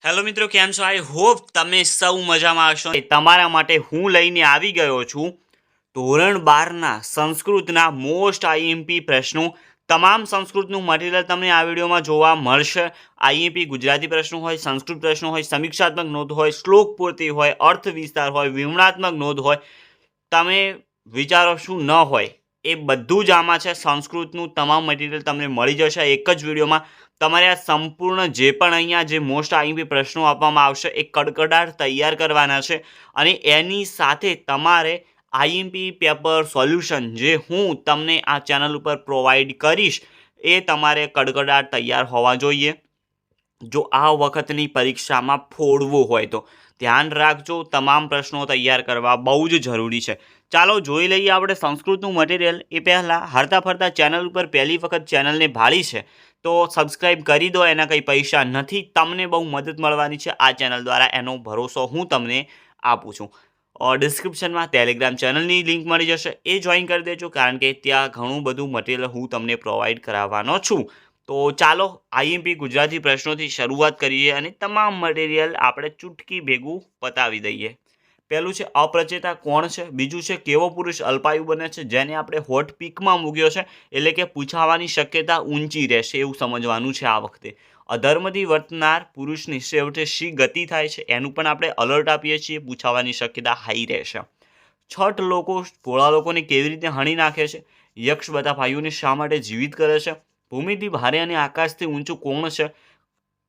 Hello મિત્રો, કેમ છો? આઈ હોપ તમે સૌ મજામાં હશો। તમારા માટે હું લઈને આવી ગયો છું ધોરણ 12ના સંસ્કૃતના મોસ્ટ આઈએમપી પ્રશ્નો। તમામ સંસ્કૃતનું મટીરિયલ તમને આ વિડીયોમાં જોવા મળશે। આઈએમપી ગુજરાતી પ્રશ્નો હોય, સંસ્કૃત પ્રશ્નો હોય, સમીક્ષાત્મક નોંધ હોય, શ્લોક પૂર્તિ હોય, અર્થ વિસ્તાર હોય, વિવરણાત્મક નોંધ હોય, તમે વિચારો શું ન હોય એ બધું જ આમાં છે। સંસ્કૃતનું તમામ મટીરિયલ તમને મળી જશે એક જ વિડીયોમાં। તમારે આ સંપૂર્ણ જે પણ અહીંયા જે મોસ્ટ આઈએમપી પ્રશ્નો આપવામાં આવશે એ કડકડાટ તૈયાર કરવાના છે અને એની સાથે તમારે આઈએમપી પેપર સોલ્યુશન જે હું તમને આ ચેનલ ઉપર પ્રોવાઈડ કરીશ એ તમારે કડકડાટ તૈયાર હોવા જોઈએ જો આ વખતની પરીક્ષામાં ફોડવું હોય તો। ધ્યાન રાખજો, તમામ પ્રશ્નો તૈયાર કરવા બહુ જ જરૂરી છે। ચાલો જોઈ લઈએ આપણે સંસ્કૃતનું મટીરિયલ। એ પહેલાં હરતા ફરતા ચેનલ ઉપર પહેલી વખત ચેનલને ભાળી છે તો સબસ્ક્રાઈબ કરી દો। એના કંઈ પૈસા નથી, તમને બહુ મદદ મળવાની છે આ ચેનલ દ્વારા, એનો ભરોસો હું તમને આપું છું। ડિસ્ક્રિપ્શનમાં ટેલિગ્રામ ચેનલની લિંક મળી જશે, એ જોઈન કરી દેજો કારણ કે ત્યાં ઘણું બધું મટીરિયલ હું તમને પ્રોવાઈડ કરાવવાનો છું। તો ચાલો આઈએમપી ગુજરાતી પ્રશ્નોથી શરૂઆત કરીએ અને તમામ મટીરિયલ આપણે ચૂટકી ભેગું પતાવી દઈએ। પહેલું છે અપ્રચેતા કોણ છે, બીજું છે કેવો પુરુષ અલ્પાયુ બને છે, જેને આપણે હોટ પીકમાં મૂક્યો છે એટલે કે પૂછાવાની શક્યતા ઊંચી રહેશે એવું સમજવાનું છે આ વખતે। અધર્મથી વર્તનાર પુરુષની છેવટે શી ગતિ થાય છે એનું પણ આપણે અલર્ટ આપીએ છીએ, પૂછાવાની શક્યતા હાઈ રહેશે। છઠ લોકો ભોળા લોકોને કેવી રીતે હણી નાખે છે, યક્ષ બધા ભાઈઓને શા માટે જીવિત કરે છે, ભૂમિથી ભારે અને આકાશથી ઊંચું કોણ છે,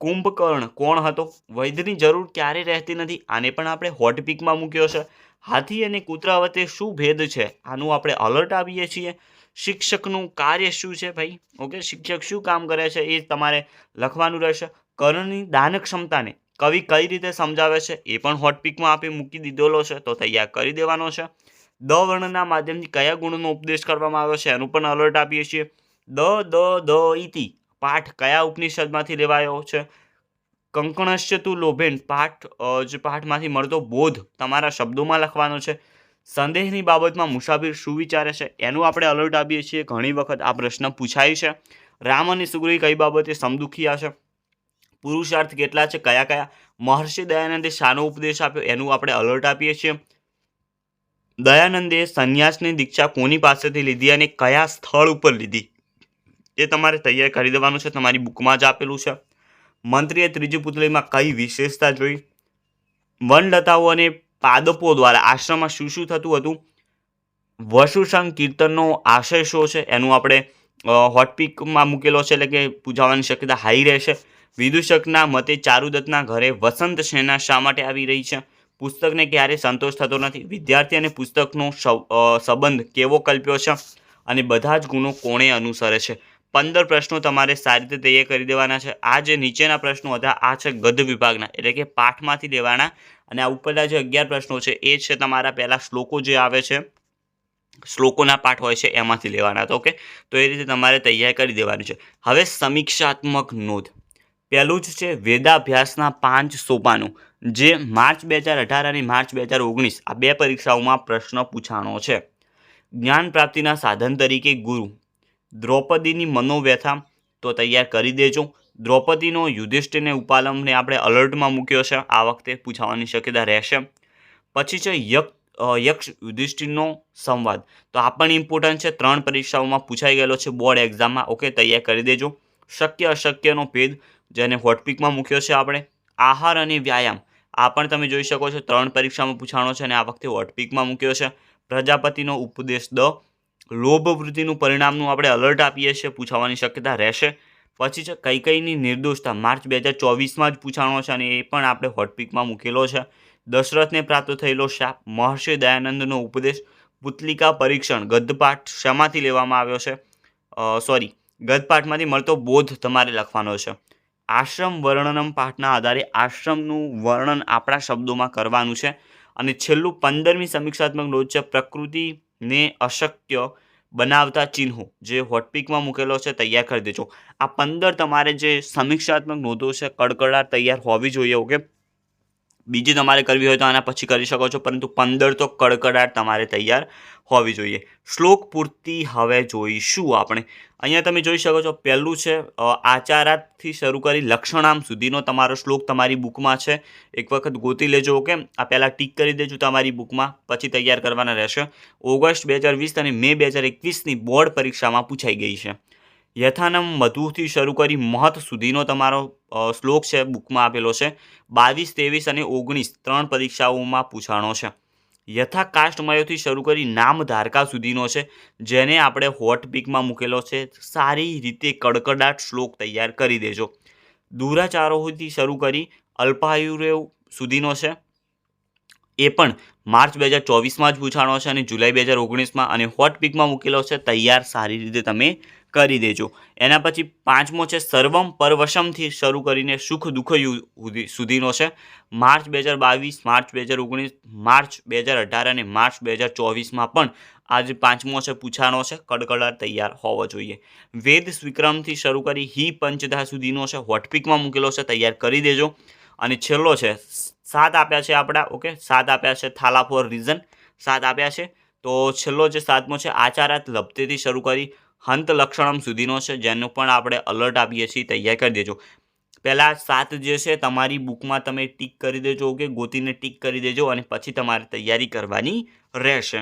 કુંભકર્ણ કોણ હતો, વૈદ્યની જરૂર ક્યારે રહેતી નથી, આને પણ આપણે હોટ પીકમાં મૂક્યો છે। હાથી અને કૂતરા વચ્ચે શું ભેદ છે, આનું આપણે અલર્ટ આપીએ છીએ। શિક્ષકનું કાર્ય શું છે ભાઈ, ઓકે, શિક્ષક શું કામ કરે છે એ તમારે લખવાનું રહેશે। કર્ણની દાન ક્ષમતાને કવિ કઈ રીતે સમજાવે છે એ પણ હોટ પીકમાં આપી મૂકી દીધેલો છે તો તૈયાર કરી દેવાનો છે। દ વર્ણના માધ્યમથી કયા ગુણનો ઉપદેશ કરવામાં આવ્યો છે એનું પણ અલર્ટ આપીએ છીએ। દ ઇતિ પાઠ કયા ઉપનિષદમાંથી લેવાયો છે, કંકણશ્ય તું લોભેન પાઠમાંથી મળતો બોધ તમારા શબ્દોમાં લખવાનો છે। સંદેહની બાબતમાં મુસાફિર શું વિચારે છે એનું આપણે અલર્ટ આપીએ છીએ, ઘણી વખત આ પ્રશ્ન પૂછાય છે। રામ અને સુગ્રીવ કઈ બાબતે સમદુખિયા છે, પુરુષાર્થ કેટલા છે, કયા કયા, મહર્ષિ દયાનંદે શાનો ઉપદેશ આપ્યો એનું આપણે અલર્ટ આપીએ છીએ। દયાનંદે સંન્યાસની દીક્ષા કોની પાસેથી લીધી અને કયા સ્થળ ઉપર લીધી એ તમારે તૈયાર કરી દેવાનું છે, તમારી બુકમાં જ આપેલું છે। મંત્રીએ ત્રીજી પુતળીમાં કઈ વિશેષતા જોઈ, વનલતાઓ અને પાદપો દ્વારા આશ્રમમાં શું શું થતું હતું, વસુસંગ કીર્તનનો આશય શું છે એનું આપણે હોટપીકમાં મૂકેલો છે એટલે કે પૂછાવાની શક્યતા હાઈ રહેશે। વિદૂષકના મતે ચારુદત્તના ઘરે વસંત સેના શા માટે આવી રહી છે, પુસ્તકને ક્યારે સંતોષ થતો નથી, વિદ્યાર્થી અને પુસ્તકનો સંબંધ કેવો કલ્પ્યો છે અને બધા જ ગુણો કોણે અનુસરે છે। 15 પ્રશ્નો તમારે સારી રીતે તૈયાર કરી દેવાના છે। આ જે નીચેના પ્રશ્નો હતા આ છે ગદ્ય વિભાગના એટલે કે પાઠમાંથી લેવાના અને આ ઉપરના જે 11 પ્રશ્નો છે એ છે તમારા પહેલા શ્લોકો જે આવે છે શ્લોકોના પાઠ હોય છે એમાંથી લેવાના હતા। ઓકે, તો એ રીતે તમારે તૈયાર કરી દેવાનું છે। હવે સમીક્ષાત્મક નોંધ, પહેલું જ છે વેદાભ્યાસના 5 સોપાનો જે માર્ચ 2018 અને માર્ચ 2019 આ બે પરીક્ષાઓમાં પ્રશ્ન પૂછાણો છે। જ્ઞાન પ્રાપ્તિના સાધન તરીકે ગુરુ, દ્રૌપદીની મનોવ્યથા તો તૈયાર કરી દેજો। દ્રૌપદીનો યુધિષ્ઠિરને ઉપાલમને આપણે અલર્ટમાં મૂક્યો છે, આ વખતે પૂછાવાની શક્યતા રહેશે। પછી છે યક્ષ યુધિષ્ઠિરનો સંવાદ, તો આ પણ ઇમ્પોર્ટન્ટ છે, 3 પરીક્ષાઓમાં પૂછાઈ ગયેલો છે બોર્ડ એક્ઝામમાં, ઓકે, તૈયાર કરી દેજો। શક્ય અશક્યનો ભેદ જેને હોટપીકમાં મૂક્યો છે આપણે। આહાર અને વ્યાયામ આ પણ તમે જોઈ શકો છો 3 પરીક્ષામાં પૂછાણો છે અને આ વખતે હોટપીકમાં મૂક્યો છે। પ્રજાપતિનો ઉપદેશ લોભ વૃત્તિનું પરિણામનું આપણે અલર્ટ આપીએ છીએ, પૂછાવાની શક્યતા રહેશે। પછી છે કૈકેયીની નિર્દોષતા માર્ચ 2024માં જ પૂછાણો છે અને એ પણ આપણે હોટપીકમાં મૂકેલો છે। દશરથને પ્રાપ્ત થયેલો શાપ, મહર્ષિ દયાનંદનો ઉપદેશ, પુતલિકા પરીક્ષણ ગદ્યપાઠ શામાંથી લેવામાં આવ્યો છે, ગદ્યપાઠમાંથી મળતો બોધ તમારે લખવાનો છે। આશ્રમ વર્ણનમ પાઠના આધારે આશ્રમનું વર્ણન આપણા શબ્દોમાં કરવાનું છે। અને છેલ્લું 15મી સમીક્ષાત્મક નોંધ છે પ્રકૃતિને અશક્ય બનાવતા ચિહ્નો જે હોટપીકમાં મૂકેલો છે, તૈયાર કરી દેજો। આ 15 તમારે જે સમીક્ષાત્મક નોંધો છે કડકડાટ તૈયાર હોવી જોઈએ, ઓકે। બીજી તમારે કરવી હોય તો આના પછી કરી શકો છો, પરંતુ 15 તો કડકડાટ તમારે તૈયાર હોવી જોઈએ. શ્લોક પૂર્તિ હવે જોઈશું આપણે. અહીંયા તમે જોઈ શકો છો, પહેલું છે આચારાથી શરૂ કરી લક્ષણામ સુધીનો તમારો શ્લોક તમારી બુકમાં છે. એક વખત ગોતી લેજો. ઓકે, આ પહેલાં ટીક કરી દેજો તમારી બુકમાં, પછી તૈયાર કરવાના રહેશે. ઓગસ્ટ 2020 અને મે 2021ની બોર્ડ પરીક્ષામાં પૂછાઈ ગઈ છે. યથાનમ મધુથી શરૂ કરી મહત સુધીનો તમારો શ્લોક છે, બુકમાં આપેલો છે. 22, 23 અને 19 3 પરીક્ષાઓમાં પૂછાણો છે. યથા કાસ્ટમયોથી શરૂ કરી નામ ધારકા સુધીનો છે, જેને આપણે હોટ પિકમાં મૂકેલો છે. સારી રીતે કડકડાટ શ્લોક તૈયાર કરી દેજો. દુરાચારોથી શરૂ કરી અલ્પાયુરેવ સુધીનો છે, એ પણ માર્ચ 2024માં જ પૂછાણો છે અને જુલાઈ 2019માં, અને હોટ પિકમાં મૂકેલો છે. તૈયાર સારી રીતે તમે કરી દેજો. એના પછી 5મો છે સર્વમ પરવશમથી શરૂ કરીને સુખ દુઃખ સુધીનો છે. માર્ચ 2022, માર્ચ 2019, માર્ચ 2018 અને માર્ચ 2024માં પણ આજે 5મો છે પૂછાણો છે. કડકડાટ તૈયાર હોવો જોઈએ. વેદ સ્વીક્રમથી શરૂ કરી હિ પંચધા સુધીનો છે, હોટપિકમાં મૂકેલો છે. તૈયાર કરી દેજો. અને છેલ્લો છે 7 આપ્યા છે આપણા. ઓકે, 7 આપ્યા છે. થાલા ફોર રીઝન 7 આપ્યા છે. તો છેલ્લો જે 7મો છે આચારાત લબ્ધેથી શરૂ કરી હંત લક્ષણમ સુધીનો છે, જેનું પણ આપણે અલર્ટ આપીએ છીએ. તૈયાર કરી દેજો. પહેલાં 7 જે છે તમારી બુકમાં તમે ટીક કરી દેજો. ઓકે, ગોતીને ટીક કરી દેજો અને પછી તમારે તૈયારી કરવાની રહેશે.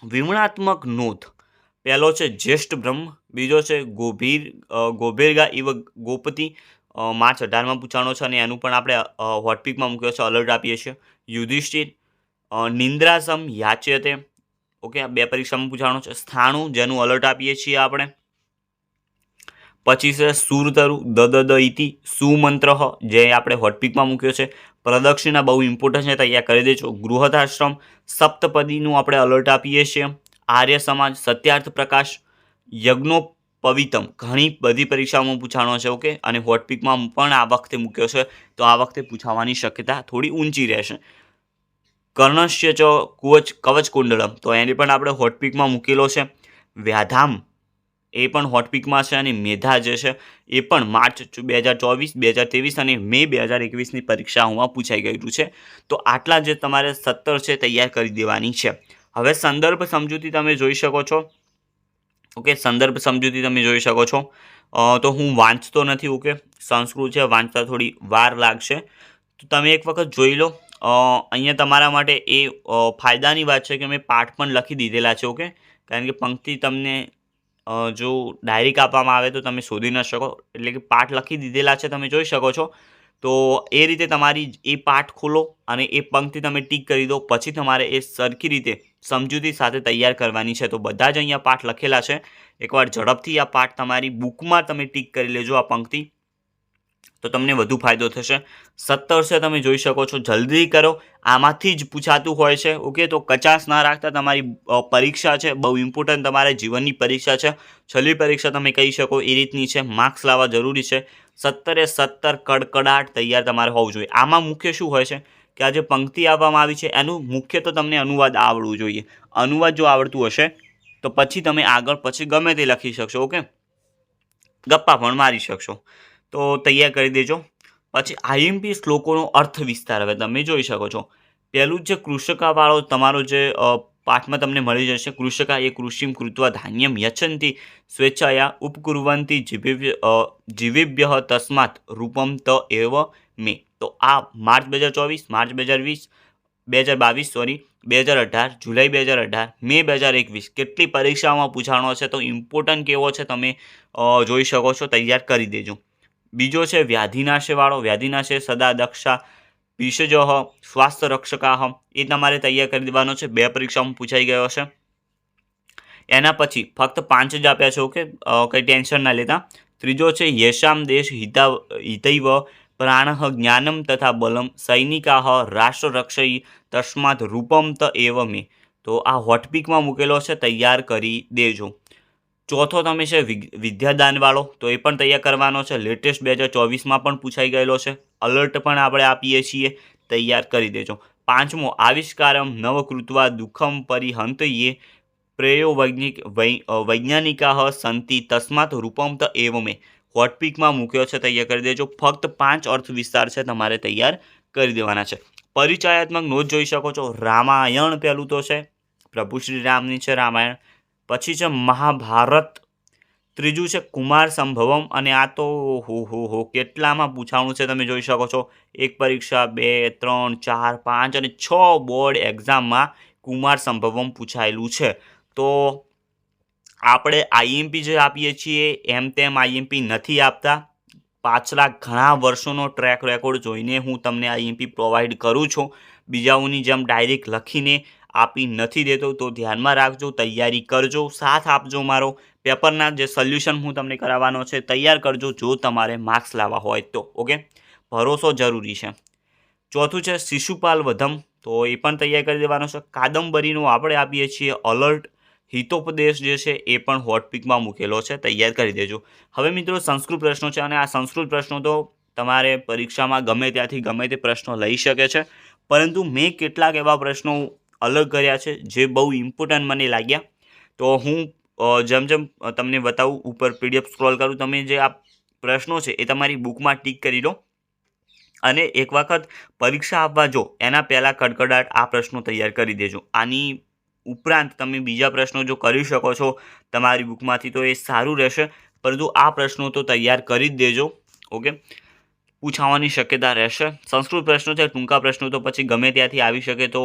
વિવરણાત્મક નોંધ. પહેલો છે જ્યેષ્ઠ બ્રહ્મ, બીજો છે ગોભેરગા ઇવ ગોપતિ, માર્ચ 18માં પૂછાણો છે અને એનું પણ આપણે હોટપિકમાં મૂક્યો છે, અલર્ટ આપીએ છીએ. યુધિષ્ઠિર, નિંદ્રાસમ યાચ્યતે. ઓકે, આ 2 પરીક્ષામાં પૂછાણો છે. સ્થાણુ, જેનું અલર્ટ આપીએ છીએ આપણે. પછી છે સુરતરુ દ ઇતિ સુમંત્ર, જે આપણે હોટપિકમાં મૂક્યો છે. પ્રદક્ષિણા બહુ ઇમ્પોર્ટન્ટ છે, તૈયાર કરી દેજો. ગૃહસ્થાશ્રમ સપ્તપદીનું આપણે અલર્ટ આપીએ છીએ. આર્ય સમાજ, સત્યાર્થ પ્રકાશ, યજ્ઞોપવિતમ, ઘણી બધી પરીક્ષાઓમાં પૂછાણો છે. ઓકે, અને હોટપિકમાં પણ આ વખતે મૂક્યો છે, તો આ વખતે પૂછાવાની શક્યતા થોડી ઊંચી રહેશે. કર્ણશ્ય ચ કવચ કુંડળમ, તો એને પણ આપણે હોટપિકમાં મૂકેલો છે. વ્યાધામ, એ પણ હોટપિકમાં છે. અને મેધા જે છે એ પણ માર્ચ 2024, 2023 અને મે 2021ની પરીક્ષાઓમાં પૂછાઈ ગયેલું છે. તો આટલા જે તમારે 17 છે તૈયાર કરી દેવાની છે. હવે સંદર્ભ સમજૂતી તમે જોઈ શકો છો. ઓકે, સંદર્ભ સમજૂતી તમે જોઈ શકો છો. તો હું વાંચતો નથી. ઓકે, સંસ્કૃત છે, વાંચતા થોડી વાર લાગશે, તો તમે એક વખત જોઈ લો. અહીંયા તમારા માટે એ ફાયદાની વાત છે કે મેં પાઠ પણ લખી દીધેલા છે. ઓકે, કારણ કે પંક્તિ તમને જો ડાયરેક્ટ આપવામાં આવે તો તમે શોધી ન શકો, એટલે કે પાઠ લખી દીધેલા છે, તમે જોઈ શકો છો. તો એ રીતે તમારી એ પાઠ ખોલો અને એ પંક્તિ તમે ટીક કરી દો. પછી તમારે એ સરખી રીતે સમજૂતી સાથે તૈયાર કરવાની છે. તો બધા જ અહીંયા પાઠ લખેલા છે. એકવાર ઝડપથી આ પાઠ તમારી બુકમાં તમે ટીક કરી લેજો આ પંક્તિ, તો તમને વધુ ફાયદો થશે. 17 છે, તમે જોઈ શકો છો. જલ્દી કરો, આમાંથી જ પૂછાતું હોય છે. ઓકે, તો કચાશ ના રાખતા. તમારી પરીક્ષા છે, બહુ ઇમ્પોર્ટન્ટ, તમારા જીવનની પરીક્ષા છે. છેલ્લી પરીક્ષા તમે કહી શકો એ રીતની છે. માર્ક્સ લાવવા જરૂરી છે. 17 એ 17 કડકડાટ તૈયાર તમારે હોવું જોઈએ. આમાં મુખ્ય શું હોય છે કે આ જે પંક્તિ આપવામાં આવી છે એનું મુખ્ય તો તમને અનુવાદ આવડવું જોઈએ. અનુવાદ જો આવડતું હશે તો પછી તમે આગળ પછી ગમે તે લખી શકશો. ઓકે, ગપ્પા પણ મારી શકશો. તો તૈયાર કરી દેજો. પછી આઈએમપી શ્લોકોનો અર્થ વિસ્તાર હવે તમે જોઈ શકો છો. પહેલું જે કૃષકાવાળો તમારો જે પાઠમાં તમને મળી જશે. કૃષકા એ કૃષિમ કૃત્વા ધાન્યમ યચ્છન્તિ સ્વેચ્છાયા ઉપકુર્વન્તિ જીવેભ્યઃ તસ્માત રૂપમ ત એવ મે. તો આ માર્ચ 2024, માર્ચ 2020, 2022 સોરી 2018, જુલાઈ 2018, મે 2021 કેટલી પરીક્ષાઓમાં પૂછાણો છે. તો ઇમ્પોર્ટન્ટ કેવો છે તમે જોઈ શકો છો. તૈયાર કરી દેજો. બીજો છે વ્યાધિનાશવાળો. વ્યાધિનાશે સદા દક્ષા ભીષજ સ્વાસ્થ્ય રક્ષકા, એ તમારે તૈયાર કરી દેવાનો છે. 2 પરીક્ષામાં પૂછાઈ ગયો છે. એના પછી ફક્ત 5 જ આપ્યા છે. ઓકે, કંઈ ટેન્શન ના લેતા. ત્રીજો છે યેશામ દેશ હિતૈવ પ્રાણ જ્ઞાનમ તથા બલમ સૈનિકા રાષ્ટ્રરક્ષયી તસ્માત રૂપમ ત એવ મે. તો આ હોટપિકમાં મૂકેલો છે. તૈયાર કરી દેજો. ચોથો તમે છે વિદ્યાદાનવાળો, તો એ પણ તૈયાર કરવાનો છે. લેટેસ્ટ 2024માં પણ પૂછાઈ ગયેલો છે. અલર્ટ પણ આપણે આપીએ છીએ. તૈયાર કરી દેજો. 5મો આવિષ્કારમ નવકૃત્વા દુઃખમ પરિહંતયે પ્રેયો વૈજ્ઞાનિકા સંતિ તસ્માત રૂપમ ત એવ મે. હોટપિકમાં મૂક્યો છે, તૈયાર કરી દેજો. ફક્ત 5 અર્થ વિસ્તાર છે, તમારે તૈયાર કરી દેવાના છે. પરિચયાત્મક નોટ જોઈ શકો છો. રામાયણ પહેલું તો છે, પ્રભુ શ્રી રામની છે રામાયણ. પછી છે મહાભારત. ત્રીજું છે કુમાર સંભવમ, અને આ તો હો કેટલામાં પૂછાણું છે તમે જોઈ શકો છો. 1 પરીક્ષા, 2, 3, 4, 5 અને 6 બોર્ડ એક્ઝામમાં કુમાર સંભવમ પૂછાયેલું છે. તો આપણે આઈએમપી જે આપીએ છીએ એમ તેમ આઈએમપી નથી આપતા. પાછલા ઘણા વર્ષોનો ટ્રેક રેકોર્ડ જોઈને હું તમને આઈએમપી પ્રોવાઈડ કરું છું. બીજાઓની જેમ ડાયરેક્ટ લખીને આપી નથી દેતો. તો ધ્યાનમાં રાખજો, તૈયારી કરજો, સાથ આપજો મારો. પેપરના જે સોલ્યુશન હું તમને કરાવવાનો છે તૈયાર કરજો જો તમારે માર્ક્સ લાવવા હોય તો. ઓકે, ભરોસો જરૂરી છે. ચોથું છે શિશુપાલ વધમ, તો એ પણ તૈયાર કરી દેવાનો છે. કાદંબરીનો આપણે આપીએ છીએ અલર્ટ. હિતોપદેશ જે છે એ પણ હોટપિકમાં મૂકેલો છે, તૈયાર કરી દેજો. હવે મિત્રો સંસ્કૃત પ્રશ્નો છે, અને આ સંસ્કૃત પ્રશ્નો તો તમારે પરીક્ષામાં ગમે ત્યાંથી ગમે તે પ્રશ્નો લઈ શકે છે, પરંતુ મેં કેટલાક એવા પ્રશ્નો અલગ કર્યા છે જે બહુ ઇમ્પોર્ટન્ટ મને લાગ્યા. તો હું જેમ જેમ તમને બતાવું, ઉપર પીડીએફ સ્ક્રોલ કરું, તમે જે આ પ્રશ્નો છે એ તમારી બુકમાં ટીક કરી લો, અને એક વખત પરીક્ષા આપવા જો એના પહેલાં કડકડાટ આ પ્રશ્નો તૈયાર કરી દેજો. આની ઉપરાંત તમે બીજા પ્રશ્નો જો કરી શકો છો તમારી બુકમાંથી તો એ સારું રહેશે, પરંતુ આ પ્રશ્નો તો તૈયાર કરી જ દેજો. ઓકે, પૂછાવાની શક્યતા રહેશે. સંસ્કૃત પ્રશ્નો છે, ટૂંકા પ્રશ્નો તો પછી ગમે ત્યાંથી આવી શકે, તો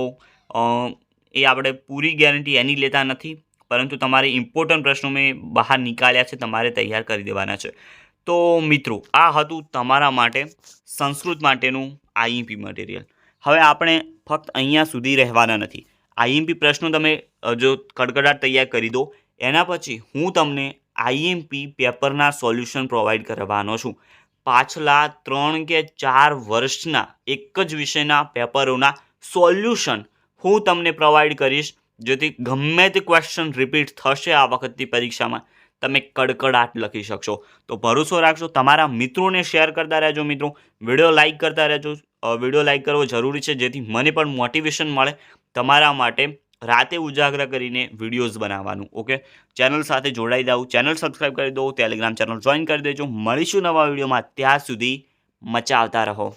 એ આપણે પૂરી ગેરંટી એની લેતા નથી, પરંતુ તમારે ઇમ્પોર્ટન્ટ પ્રશ્નો મેં બહાર નીકાળ્યા છે, તમારે તૈયાર કરી દેવાના છે. તો મિત્રો આ હતું તમારા માટે સંસ્કૃત માટેનું આઈએમપી મટીરિયલ. હવે આપણે ફક્ત અહીંયા સુધી રહેવાના નથી. આઈએમપી પ્રશ્નો તમે જો કડકડાટ તૈયાર કરી દો, એના પછી હું તમને આઈએમપી પેપરના સોલ્યુશન પ્રોવાઈડ કરવાનો છું. પાછલા 3 કે 4 વર્ષના એક જ વિષયના પેપરોના સોલ્યુશન હું તમને પ્રોવાઈડ કરીશ, જેથી ગમે તે ક્વેશ્ચન રિપીટ થશે આ વખતની પરીક્ષામાં તમે કડકડાટ લખી શકશો. તો ભરોસો રાખજો, તમારા મિત્રોને શેર કરતા રહેજો. મિત્રો વિડીયો લાઈક કરતા રહેજો. વિડીયો લાઈક કરવો જરૂરી છે, જેથી મને પણ મોટિવેશન મળે તમારા માટે રાતે ઉજાગરા કરીને વિડીયોઝ બનાવવાનું. ઓકે, ચેનલ સાથે જોડાઈ જાઓ, ચેનલ સબસ્ક્રાઈબ કરી દો, ટેલિગ્રામ ચેનલ જોઈન કરી દેજો. મળીશું નવા વિડીયોમાં, ત્યાં સુધી મચાવતા રહો.